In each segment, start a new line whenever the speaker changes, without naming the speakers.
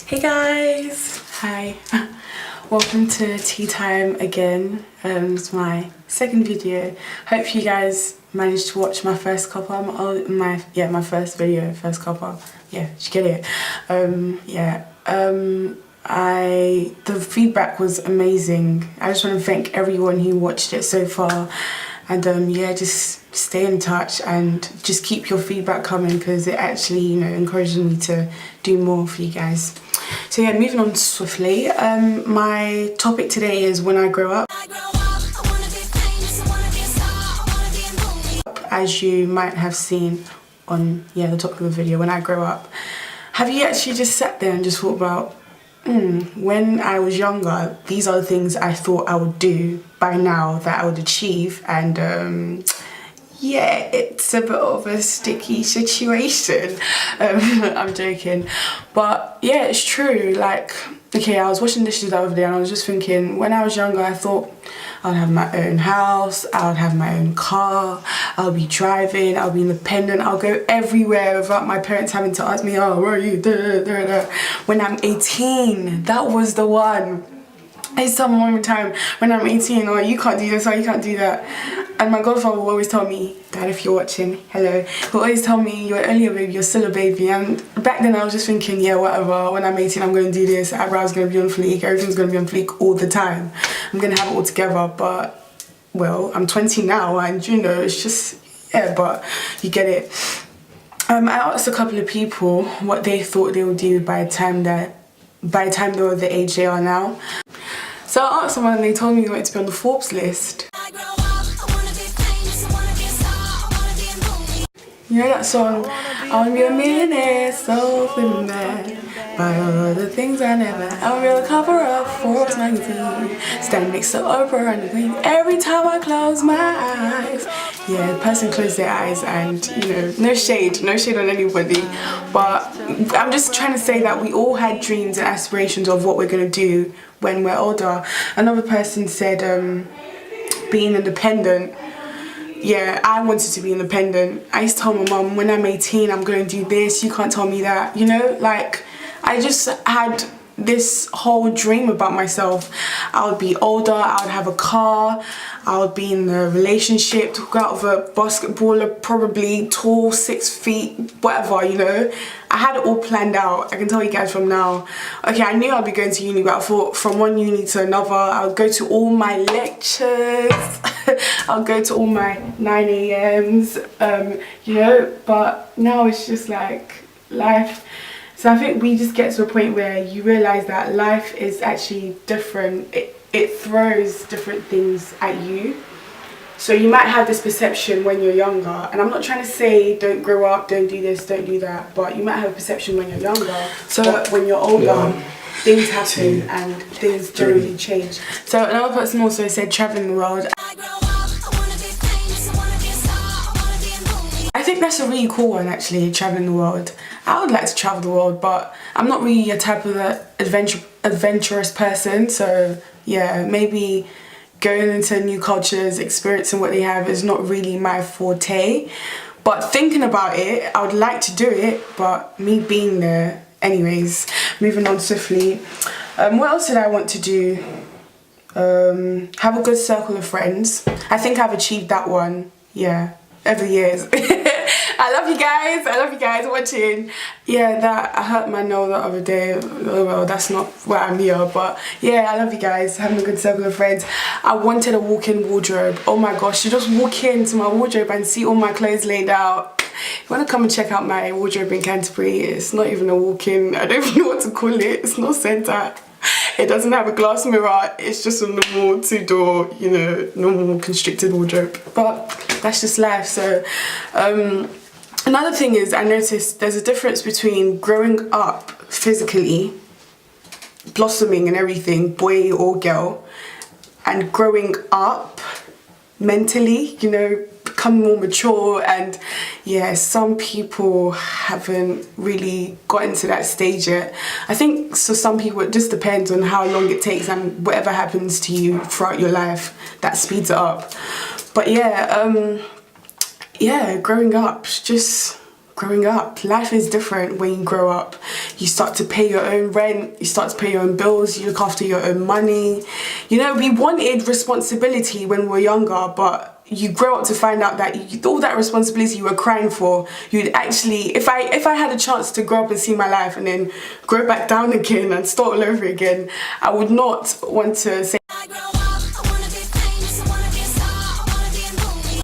Hey guys, hi. Welcome to tea time again. It's my second video. Hope you guys managed to watch my first couple. My first video, first couple. Yeah, did you get it? The feedback was amazing. I just want to thank everyone who watched it so far. And just stay in touch and just keep your feedback coming, because it actually, encourages me to do more for you guys. So yeah, moving on swiftly. My topic today is when I grow up. As you might have seen on the topic of the video, when I grow up. Have you actually just sat there and just thought about, when I was younger, these are the things I thought I would do by now that I would achieve, and it's a bit of a sticky situation. I'm joking, but yeah, it's true. Like, okay, I was washing dishes the other day and I was just thinking, when I was younger, I thought I'd have my own house, I would have my own car, I'll be driving, I'll be independent, I'll go everywhere without my parents having to ask me, oh, where are you? When I'm 18, that was the one. I used to tell my mum one time, when I'm 18, oh, you can't do this, or you can't do that. And my godfather will always tell me, Dad, if you're watching, hello, he'll always tell me, you're only a baby, you're still a baby. And back then I was just thinking, yeah, whatever, when I'm 18, I'm going to do this, eyebrows going to be on fleek, everything's going to be on fleek all the time. I'm going to have it all together, but, well, I'm 20 now, and it's just, but you get it. I asked a couple of people what they thought they would do by the time they were the age they are now. So I asked someone and they told me they wanted to be on the Forbes list. You know that song? I wanna be a millionaire, so feeling bad. Buy all the things I never. I wanna be on the cover of Forbes magazine. Stand next to Oprah and the Queen. Every time I close my eyes. Yeah, the person closed their eyes, and no shade on anybody. But I'm just trying to say that we all had dreams and aspirations of what we're gonna do when we're older. Another person said being independent. Yeah, I wanted to be independent. I used to tell my mum, when I'm 18, I'm going to do this, you can't tell me that, like, I just had this whole dream about myself. I would be older, I would have a car, I would be in a relationship, talk out with a basketballer, probably tall, 6 feet, whatever, I had it all planned out. I can tell you guys from now. Okay, I knew I'd be going to uni, but I thought from one uni to another, I would go to all my lectures, I'll go to all my 9 a.m.s, but now it's just like life. So I think we just get to a point where you realise that life is actually different. It throws different things at you. So you might have this perception when you're younger, and I'm not trying to say don't grow up, don't do this, don't do that, but you might have a perception when you're younger. So when you're older, things happen and things generally change. So another person also said travelling the world. I think that's a really cool one, actually, travelling the world. I would like to travel the world, but I'm not really a type of adventurous person, so yeah, maybe going into new cultures, experiencing what they have is not really my forte. But thinking about it, I would like to do it, but me being there, anyways. Moving on swiftly. What else did I want to do? Have a good circle of friends. I think I've achieved that one, yeah, over the years. I love you guys watching. Yeah, that I hurt my nail the other day. Oh well, that's not why I'm here, but yeah, I love you guys, having a good circle of friends. I wanted a walk-in wardrobe. Oh my gosh, you just walk into my wardrobe and see all my clothes laid out. If you want to come and check out my wardrobe in Canterbury, it's not even a walk-in, I don't even know what to call it, it's not centre. It doesn't have a glass mirror, it's just a normal 2-door, normal constricted wardrobe. But that's just life. So another thing is, I noticed there's a difference between growing up physically, blossoming and everything, boy or girl, and growing up mentally, become more mature. And yeah, some people haven't really gotten to that stage yet. I think so some people, it just depends on how long it takes and whatever happens to you throughout your life that speeds it up. But yeah, yeah, growing up, just growing up. Life is different when you grow up. You start to pay your own rent, you start to pay your own bills, you look after your own money. You know, we wanted responsibility when we were younger, but you grow up to find out that all that responsibility you were crying for, you'd actually, if I had a chance to grow up and see my life and then grow back down again and start all over again, I would not want to say.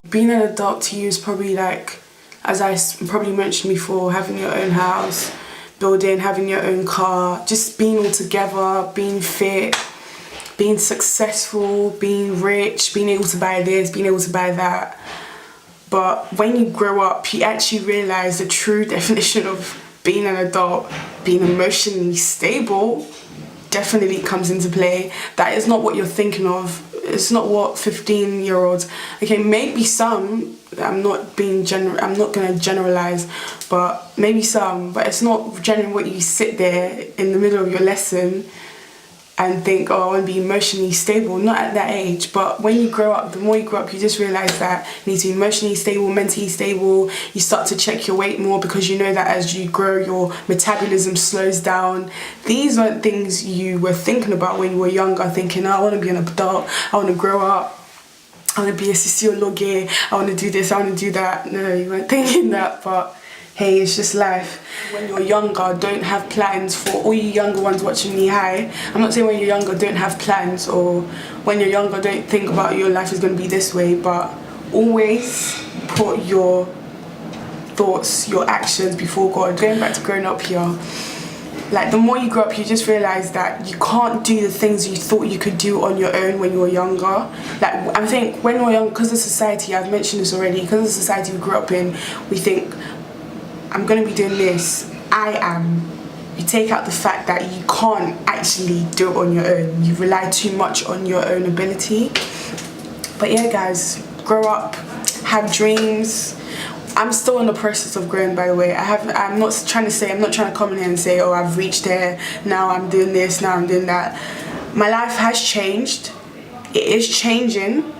Being an adult to you is probably like, as I probably mentioned before, having your own house, building, having your own car, just being all together, being fit, being successful, being rich, being able to buy this, being able to buy that. But when you grow up, you actually realise the true definition of being an adult, being emotionally stable, definitely comes into play. That is not what you're thinking of. It's not what 15-year-olds, okay, maybe some, I'm not going to generalize, but maybe some, but it's not generally what you sit there in the middle of your lesson and think, oh, I want to be emotionally stable. Not at that age, but when you grow up, the more you grow up, you just realise that you need to be emotionally stable, mentally stable. You start to check your weight more because you know that as you grow, your metabolism slows down. These weren't things you were thinking about when you were younger, thinking, oh, I want to be an adult, I want to grow up, I want to be a sociologue, I want to do this, I want to do that. No, you weren't thinking that, but hey, it's just life. When you're younger, don't have plans. For all you younger ones watching me, hi. I'm not saying when you're younger, don't have plans, or when you're younger, don't think about your life is going to be this way, but always put your thoughts, your actions before God. Going back to growing up here, like the more you grow up, you just realise that you can't do the things you thought you could do on your own when you were younger. Like I think when we're young, because of society, I've mentioned this already, because of the society we grew up in, we think, I'm going to be doing this, I am. You take out the fact that you can't actually do it on your own. You rely too much on your own ability. But yeah, guys, grow up, have dreams. I'm still in the process of growing, by the way. I'm not trying to come in here and say, oh, I've reached there, now I'm doing this, now I'm doing that. My life has changed. It is changing.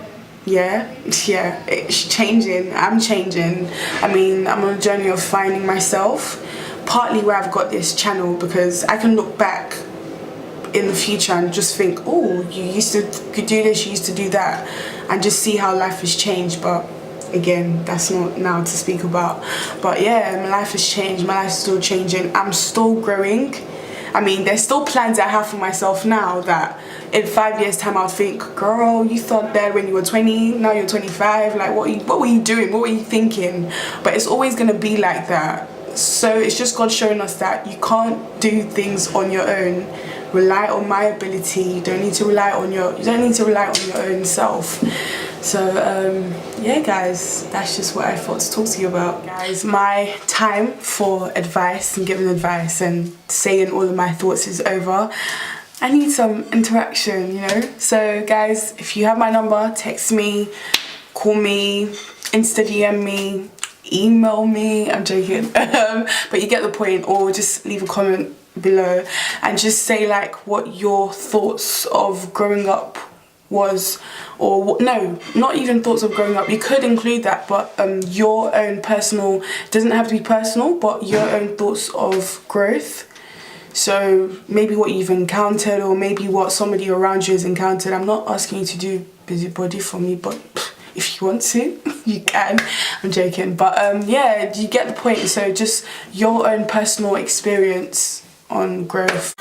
Yeah, it's changing. I'm changing. I mean, I'm on a journey of finding myself. Partly where I've got this channel, because I can look back in the future and just think, oh, you used to could do this, you used to do that, and just see how life has changed. But again, that's not now to speak about. But yeah, my life has changed. My life's still changing. I'm still growing. I mean, there's still plans I have for myself now that in 5 years' time I'll think, girl, you thought that when you were 20, now you're 25. Like, what were you doing? What were you thinking? But it's always going to be like that. So it's just God showing us that you can't do things on your own. Rely on my ability. You don't need to rely on your own self. So yeah, guys, that's just what I thought to talk to you about. Guys, my time for advice and giving advice and saying all of my thoughts is over. I need some interaction, you know? So guys, if you have my number, text me, call me, Insta DM me, email me. I'm joking. But you get the point. Or just leave a comment below and just say like what your thoughts of growing up was, or no, not even thoughts of growing up. You could include that, but your own personal, doesn't have to be personal, but your own thoughts of growth. So maybe what you've encountered, or maybe what somebody around you has encountered. I'm not asking you to do busybody for me, but if you want to, you can. I'm joking. But yeah, you get the point. So just your own personal experience on growth.